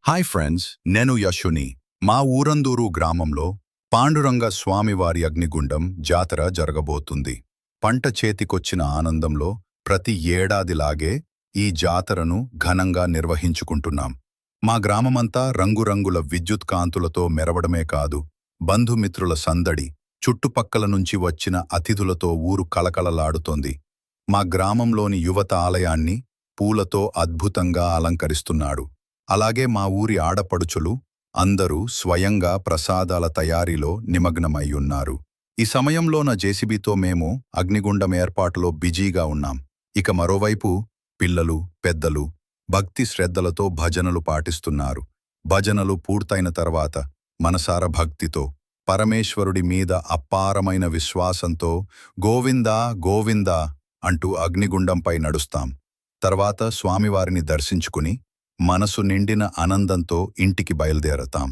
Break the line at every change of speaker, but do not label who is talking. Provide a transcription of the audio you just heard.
Hi friends, నేను యశుని. మా ఊరందూరు గ్రామంలో పాండురంగ స్వామివారి అగ్నిగుండం జాతర జరగబోతుంది. పంట చేతికొచ్చిన ఆనందంలో ప్రతి ఏడాదిలాగే ఈ జాతరను ఘనంగా నిర్వహించుకుంటున్నాం. మా గ్రామమంతా రంగురంగుల విద్యుత్ కాంతులతో మెరవడమే కాదు, బంధుమిత్రుల సందడి, చుట్టుపక్కల నుంచి వచ్చిన అతిథులతో ఊరు కలకలలాడుతోంది. మా గ్రామంలోని యువత ఆలయాన్ని పూలతో అద్భుతంగా అలంకరిస్తున్నాడు. అలాగే మా ఊరి ఆడపడుచులు అందరూ స్వయంగా ప్రసాదాల తయారీలో నిమగ్నమయ్యున్నారు. ఈ సమయంలోన జేసీబీతో మేము అగ్నిగుండం ఏర్పాటులో బిజీగా ఉన్నాం. ఇక మరోవైపు పిల్లలు, పెద్దలు భక్తి శ్రద్ధలతో భజనలు పాటిస్తున్నారు. భజనలు పూర్తయిన తర్వాత మనసార భక్తితో, పరమేశ్వరుడి మీద అపారమైన విశ్వాసంతో గోవిందా గోవిందా అంటూ అగ్నిగుండంపై నడుస్తాం. తర్వాత స్వామివారిని దర్శించుకుని మనసు నిండిన ఆనందంతో ఇంటికి బయలుదేరతాం.